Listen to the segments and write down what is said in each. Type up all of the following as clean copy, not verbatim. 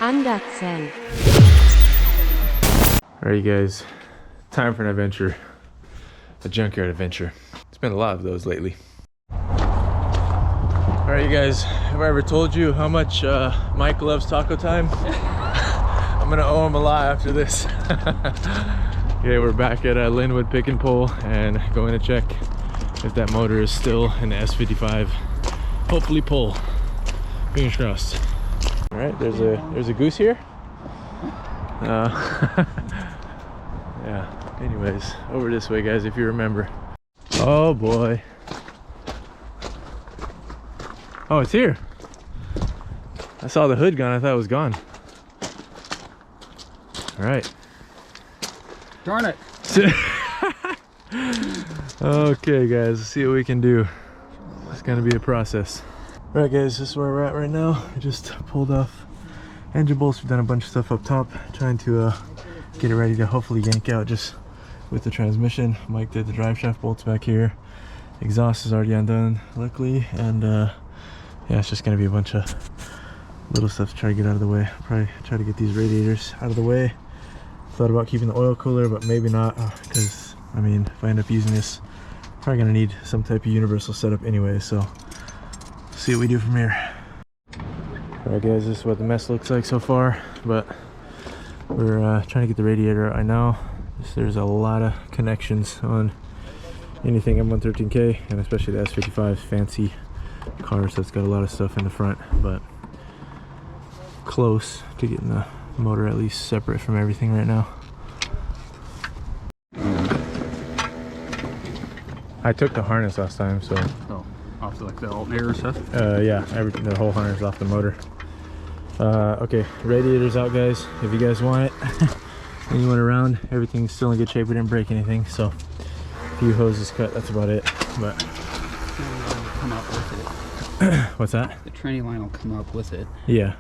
Andersen. Alright, you guys, time for an adventure. A junkyard adventure. It's been a lot of those lately. Alright, you guys, have I ever told you how much Mike loves taco time? I'm gonna owe him a lot after this. Okay, we're back at Linwood Pick and Pull and going to check if that motor is still in the S55. Hopefully pull. Fingers crossed. All right, there's a goose here. Yeah. Anyways, over this way, guys, if you remember. Oh boy. Oh, it's here. I saw the hood gone. I thought it was gone. All right. Darn it. Okay, guys, let's see what we can do. It's gonna be a process. All right, guys, this is where we're at right now. I just pulled off engine bolts. We've done a bunch of stuff up top, trying to get it ready to hopefully yank out just with the transmission. Mike did the drive shaft bolts back here. Exhaust is already undone, luckily, and yeah, it's just gonna be a bunch of little stuff to try to get out of the way. Probably try to get these radiators out of the way. Thought about keeping the oil cooler, but maybe not, because I mean, if I end up using this, probably gonna need some type of universal setup anyway, so see what we do from here. All right, guys, this is what the mess looks like so far, but we're trying to get the radiator out. I know there's a lot of connections on anything M113K, and especially the S55, fancy car, so it's got a lot of stuff in the front, but close to getting the motor at least separate from everything right now. I took the harness last time, so. Oh, off like the alternator stuff? Yeah, the whole harness off the motor. Okay, radiator's out, guys. If you guys want it, anyone around, everything's still in good shape. We didn't break anything, so a few hoses cut, that's about it. But Come up with it. What's that? The training line will come up with it. Yeah.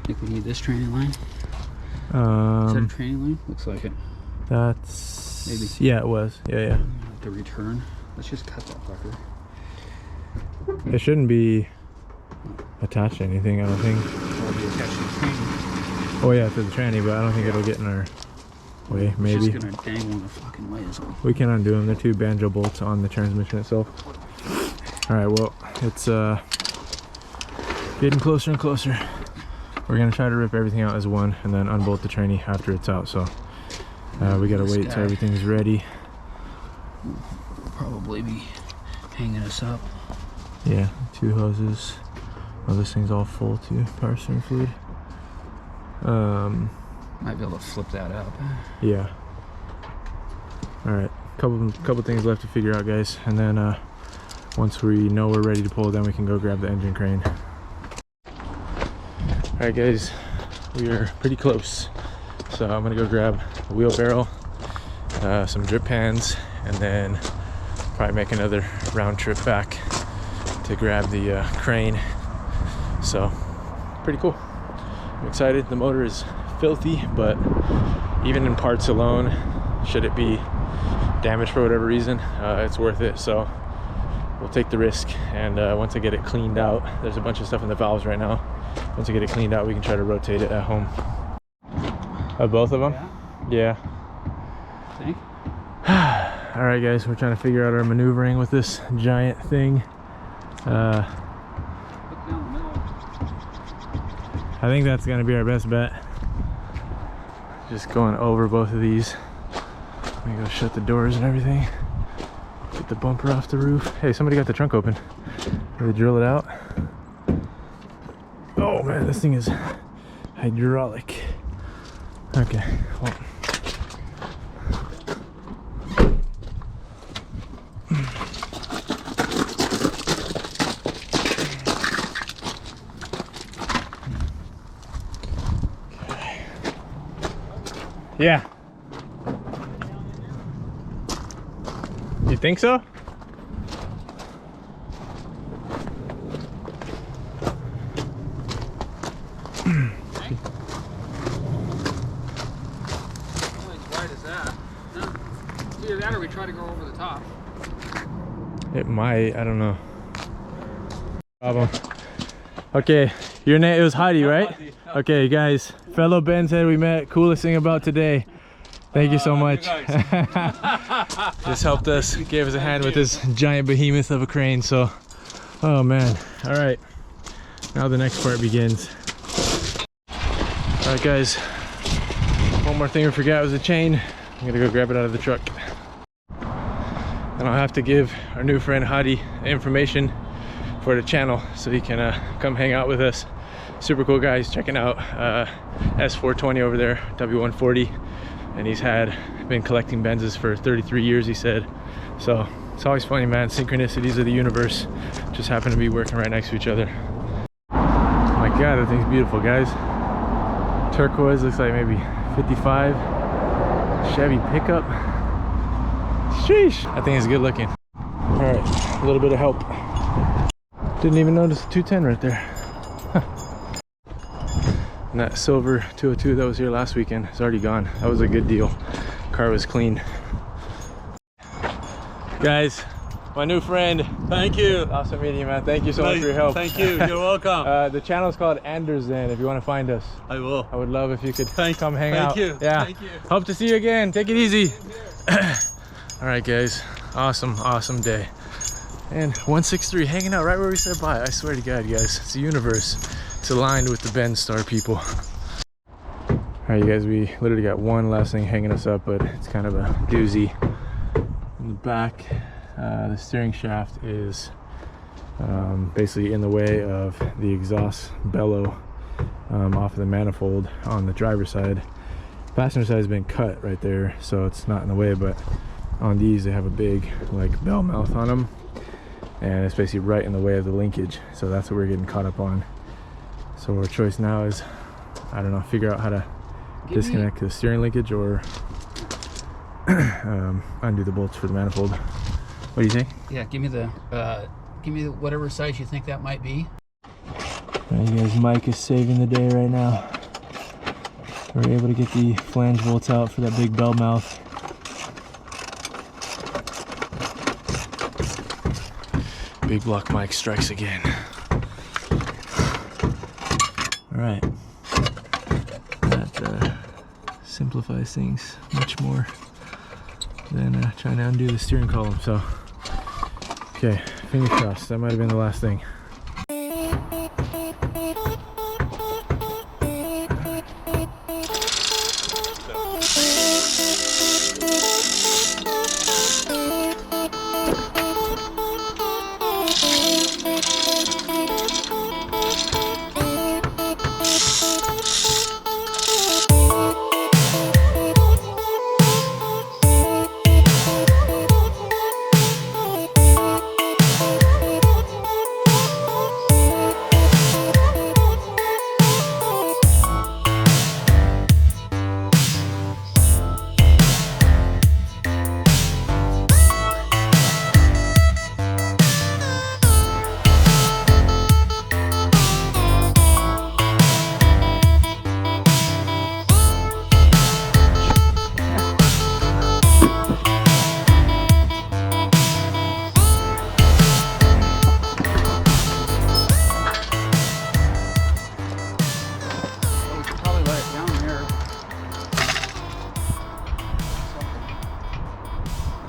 I think we need this training line. Is that a training line? Looks like it. That's maybe. Yeah, it was. Yeah. The return. Let's just cut that fucker. It shouldn't be attached to anything, I don't think. It'll be attached to the tranny. Oh yeah, to the tranny, but I don't think it'll get in our way. Maybe. It's just gonna dangle in the fucking way as well. We can undo them. They're two banjo bolts on the transmission itself. All right, well, it's getting closer and closer. We're gonna try to rip everything out as one and then unbolt the tranny after it's out. So we gotta wait till everything's ready. Probably be hanging us up. Yeah, two hoses. Oh, this thing's all full too, power steering fluid. Might be able to flip that up. Yeah. All right, couple things left to figure out, guys, and then once we know we're ready to pull, then we can go grab the engine crane. All right, guys, we are pretty close, so I'm gonna go grab a wheelbarrow, some drip pans, and then probably make another round trip back to grab the crane. So pretty cool. I'm excited. The motor is filthy, but even in parts alone, should it be damaged for whatever reason, it's worth it. So we'll take the risk, and once I get it cleaned out, there's a bunch of stuff in the valves right now. Once I get it cleaned out, we can try to rotate it at home. Both of them? Yeah. Think? All right, guys, we're trying to figure out our maneuvering with this giant thing. I think that's gonna be our best bet. Just going over both of these. Let me go shut the doors and everything. Get the bumper off the roof. Hey, somebody got the trunk open. Did they drill it out? Oh man, this thing is hydraulic. Okay, well. Yeah. You think so? Either that or we try to go over the top. It might, I don't know. Problem. Okay, your name, it was Heidi, right? Okay, guys, fellow Ben's head we met. Coolest thing about today. Thank you so much. Just helped us, gave us a hand with this giant behemoth of a crane. So, oh man. All right, now the next part begins. All right, guys. One more thing we forgot was the chain. I'm gonna go grab it out of the truck. And I'll have to give our new friend Hadi information for the channel so he can come hang out with us. Super cool guy. He's checking out S420 over there, W140, and he's been collecting Benzes for 33 years, he said. So it's always funny, man. Synchronicities of the universe just happen to be working right next to each other. Oh my god, that thing's beautiful, guys. Turquoise, looks like maybe 55. Chevy pickup. Sheesh, that thing is good looking. All right, a little bit of help. Didn't even notice the 210 right there. And that silver 202 that was here last weekend is already gone. That was a good deal. Car was clean. Guys, my new friend. Thank you. Awesome meeting you, man. Thank you so much for your help. Thank you. You're welcome. The channel is called Andersen. If you want to find us, I will. I would love if you could come hang out. Thank you. Yeah. Thank you. Hope to see you again. Take it easy. All right, guys. Awesome day. And 163 hanging out right where we said bye. I swear to God, guys, it's the universe. It's aligned with the Ben Star people. All right, you guys, we literally got one last thing hanging us up, but it's kind of a doozy. In the back, the steering shaft is basically in the way of the exhaust bellow off of the manifold on the driver's side. Passenger side has been cut right there, so it's not in the way, but on these they have a big like bell mouth on them, and it's basically right in the way of the linkage. So that's what we're getting caught up on. So our choice now is, I don't know, figure out how to disconnect the steering linkage or undo the bolts for the manifold. What do you think? Yeah, give me the whatever size you think that might be. Alright, you guys, Mike is saving the day right now. We're able to get the flange bolts out for that big bell mouth. Big block Mike strikes again. Alright. That simplifies things much more than trying to undo the steering column. So, okay, fingers crossed. That might have been the last thing.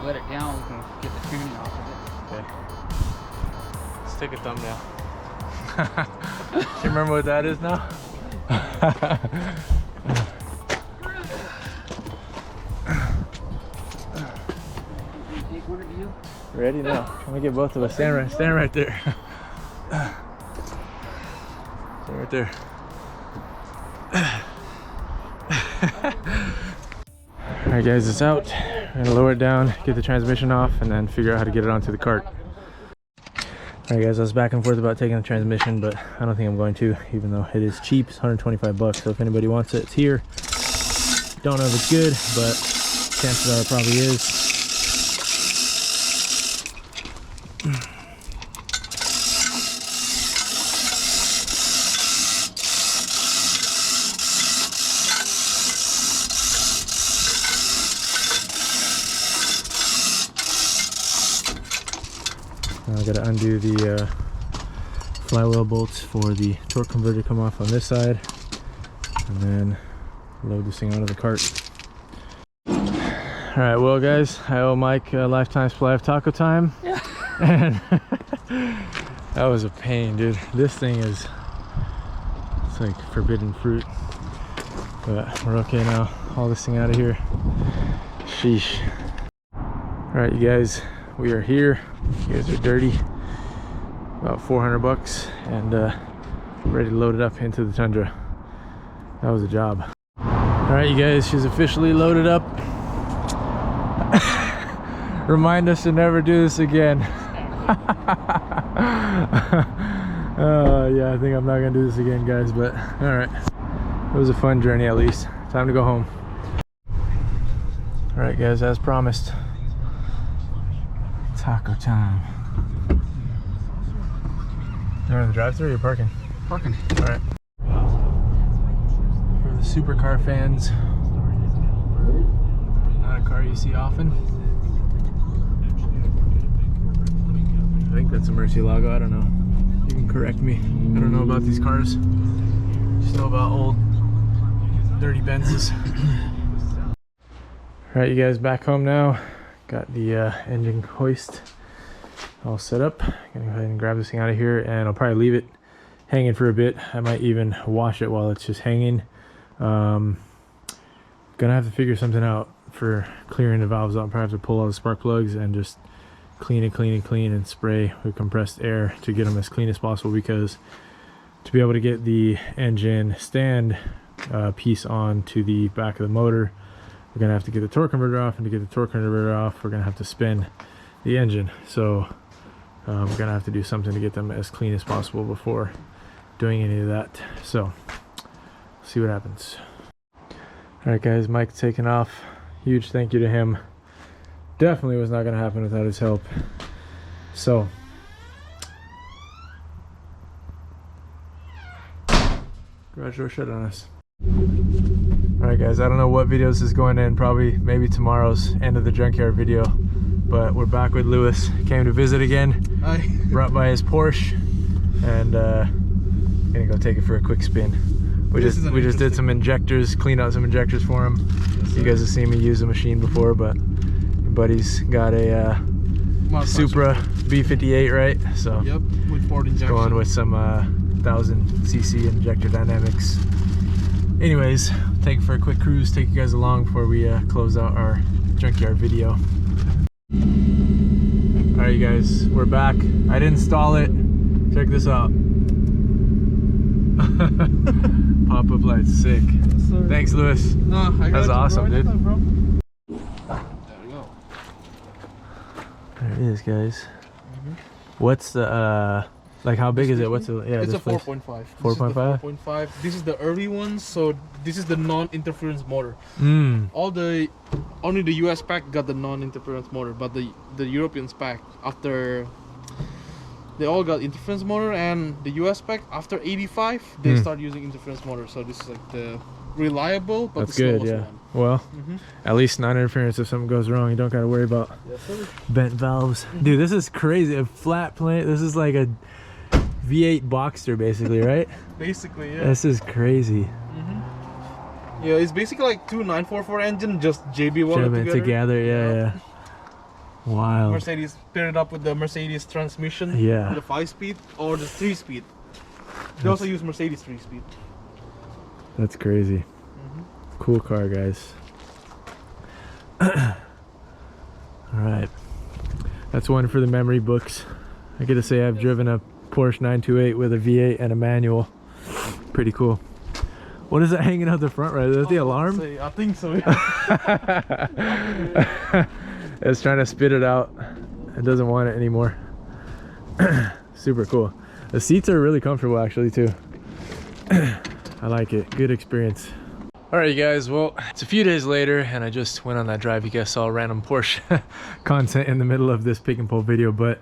Let it down, we can get the tuning off of it. Okay. Let's take a thumbnail. Do you remember what that is now? Take one of you. Ready now? Let me get both of us. Stand right there. Stand right there. Alright guys, it's out. I'm gonna lower it down, get the transmission off, and then figure out how to get it onto the cart. Alright guys, I was back and forth about taking the transmission, but I don't think I'm going to, even though it is cheap. It's 125 bucks, so if anybody wants it, it's here. Don't know if it's good, but chances are it probably is. I gotta undo the flywheel bolts for the torque converter come off on this side, and then load this thing onto the cart. All right, well guys, I owe Mike a lifetime supply of taco time. Yeah. And that was a pain, dude. This thing is, it's like forbidden fruit. But we're okay now. Haul this thing out of here. Sheesh. All right, you guys, we are here. You guys are dirty. About 400 bucks, and ready to load it up into the Tundra. That was a job. All right, you guys, she's officially loaded up. Remind us to never do this again. Yeah, I think I'm not gonna do this again, guys, but all right. It was a fun journey, at least. Time to go home. All right, guys, as promised, taco time. You're in the drive-thru or you're parking? Parking. All right. For the supercar fans, not a car you see often. I think that's a Murcielago, I don't know. You can correct me. I don't know about these cars. Just know about old dirty Benzes. Alright, you guys, back home now. Got the engine hoist all set up. Gonna go ahead and grab this thing out of here, and I'll probably leave it hanging for a bit. I might even wash it while it's just hanging. Gonna have to figure something out for clearing the valves out. I'll probably have to pull all the spark plugs and just clean and spray with compressed air to get them as clean as possible, because to be able to get the engine stand piece on to the back of the motor, we're gonna have to get the torque converter off, and to get the torque converter off, we're gonna have to spin the engine. So we're gonna have to do something to get them as clean as possible before doing any of that. So see what happens. All right, guys, Mike's taking off. Huge thank you to him. Definitely was not going to happen without his help. So garage door shut on us. All right, guys, I don't know what video this is going in. Probably maybe tomorrow's end of the junkyard video, but we're back with Lewis. Came to visit again. Hi. Brought by his Porsche, and gonna go take it for a quick spin. We just did some injectors, cleaned out some injectors for him. Yes, you guys have seen me use the machine before, but your buddy's got a Supra B58, right? So yep, with Ford injection. Going with some 1000cc injector dynamics. Anyways, take it for a quick cruise, take you guys along before we close out our junkyard video. All right, you guys, we're back. I didn't install it. Check this out. Pop-up lights, sick. Yes, thanks, Lewis. That's awesome, dude. There we go. There it is, guys. What's the like, how big is it? What's the, yeah, it's a 4.5. 4.5? 4.5. This is the early one, so this is the non-interference motor. Only the US pack got the non-interference motor, but the European pack, after they all got interference motor, and the US pack after 85 they start using interference motor. So this is like the reliable but that's the good, slowest yeah. one. Well, at least non-interference. If something goes wrong, you don't got to worry about bent valves. Dude, this is crazy. A flat plate. This is like a V8 Boxster, basically, right? Basically, yeah. This is crazy. Yeah, it's basically like two 944 engine, just JB welded together. Yeah. Wild. Mercedes paired up with the Mercedes transmission. Yeah. The 5-speed or the 3-speed. They also use Mercedes 3-speed. That's crazy. Cool car, guys. All right. That's one for the memory books. I get to say I've driven a Porsche 928 with a V8 and a manual. Pretty cool. What is that hanging out the front right? Is that the alarm? I think so. It's trying to spit it out. It doesn't want it anymore. Super cool. The seats are really comfortable, actually, too. I like it. Good experience. All right, you guys, well, it's a few days later and I just went on that drive. You guys saw random Porsche content in the middle of this pick and pull video, but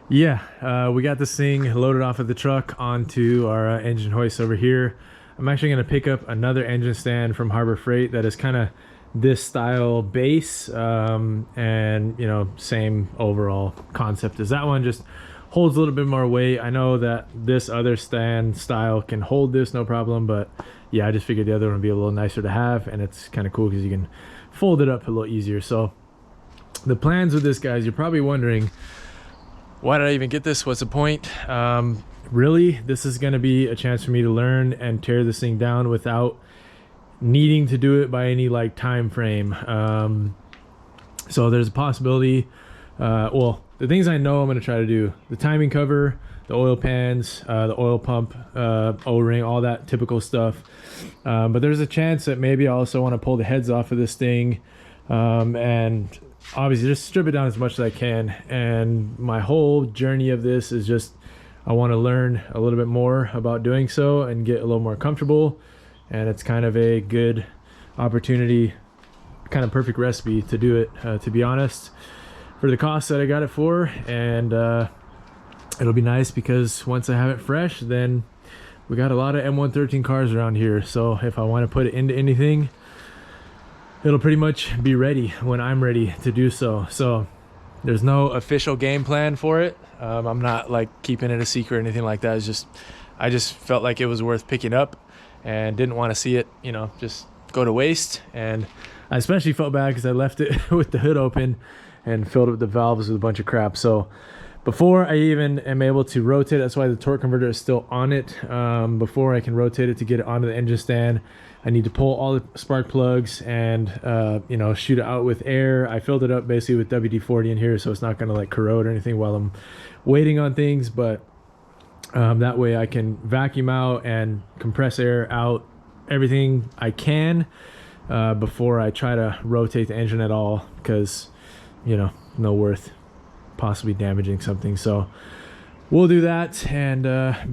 yeah, we got this thing loaded off of the truck onto our engine hoist over here. I'm actually going to pick up another engine stand from Harbor Freight that is kind of this style base, and you know, same overall concept as that one, just holds a little bit more weight. I know that this other stand style can hold this no problem, but yeah, I just figured the other one would be a little nicer to have, and it's kind of cool because you can fold it up a little easier. So the plans with this, guys, you're probably wondering, why did I even get this? What's the point? Really, this is going to be a chance for me to learn and tear this thing down without needing to do it by any like time frame. So there's a possibility, well, the things I know I'm going to try to do: the timing cover, the oil pans, the oil pump, O-ring, all that typical stuff. But there's a chance that maybe I also want to pull the heads off of this thing, and obviously just strip it down as much as I can. And my whole journey of this is just, I want to learn a little bit more about doing so and get a little more comfortable. And it's kind of a good opportunity, kind of perfect recipe to do it, to be honest, for the cost that I got it for. And it'll be nice because once I have it fresh, then we got a lot of M113 cars around here. So if I want to put it into anything, it'll pretty much be ready when I'm ready to do so. So there's no official game plan for it. I'm not like keeping it a secret or anything like that. It's just, I just felt like it was worth picking up and didn't want to see it, you know, just go to waste. And I especially felt bad because I left it with the hood open and filled up the valves with a bunch of crap. So before I even am able to rotate, that's why the torque converter is still on it. Before I can rotate it to get it onto the engine stand, I need to pull all the spark plugs and you know, shoot it out with air. I filled it up basically with WD-40 in here, so it's not going to like corrode or anything while I'm waiting on things. But that way I can vacuum out and compress air out everything I can before I try to rotate the engine at all, because, you know, no worth possibly damaging something. So we'll do that and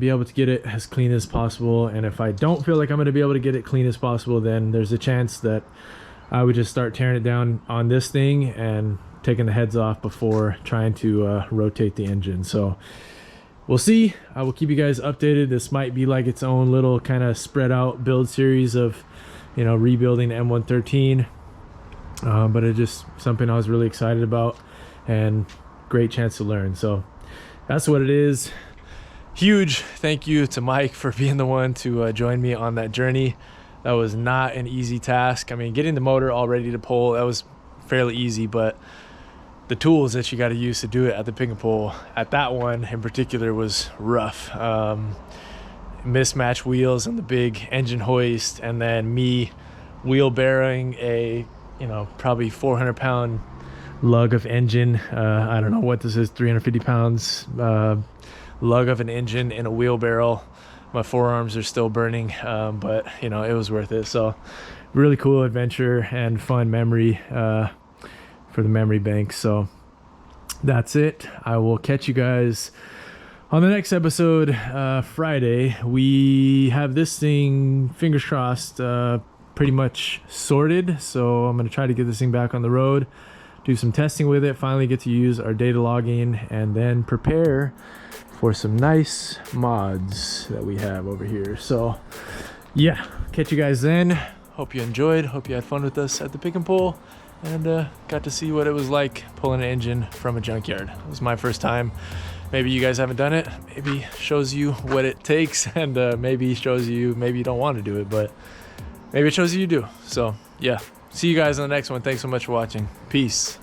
be able to get it as clean as possible. And if I don't feel like I'm going to be able to get it clean as possible, then there's a chance that I would just start tearing it down on this thing and taking the heads off before trying to rotate the engine. So we'll see. I will keep you guys updated. This might be like its own little kind of spread out build series of, you know, rebuilding the M113, but it's just something I was really excited about and great chance to learn. So that's what it is. Huge thank you to Mike for being the one to join me on that journey. That was not an easy task. I mean, getting the motor all ready to pull, that was fairly easy, but the tools that you got to use to do it at the pick and pull at that one in particular was rough. Mismatched wheels and the big engine hoist, and then me wheelbarrowing a, you know, probably 400-pound lug of engine. I don't know what this is, 350 pounds lug of an engine in a wheelbarrow. My forearms are still burning, but you know, it was worth it. So really cool adventure and fun memory for the memory bank. So that's it. I will catch you guys on the next episode Friday. We have this thing, fingers crossed, pretty much sorted. So I'm going to try to get this thing back on the road, do some testing with it, finally get to use our data logging, and then prepare for some nice mods that we have over here. So yeah, catch you guys then. Hope you enjoyed, hope you had fun with us at the pick and pull, and got to see what it was like pulling an engine from a junkyard. It was my first time. Maybe you guys haven't done it. Maybe shows you what it takes, and maybe shows you maybe you don't want to do it, but maybe it shows you do. So yeah, see you guys on the next one. Thanks so much for watching. Peace.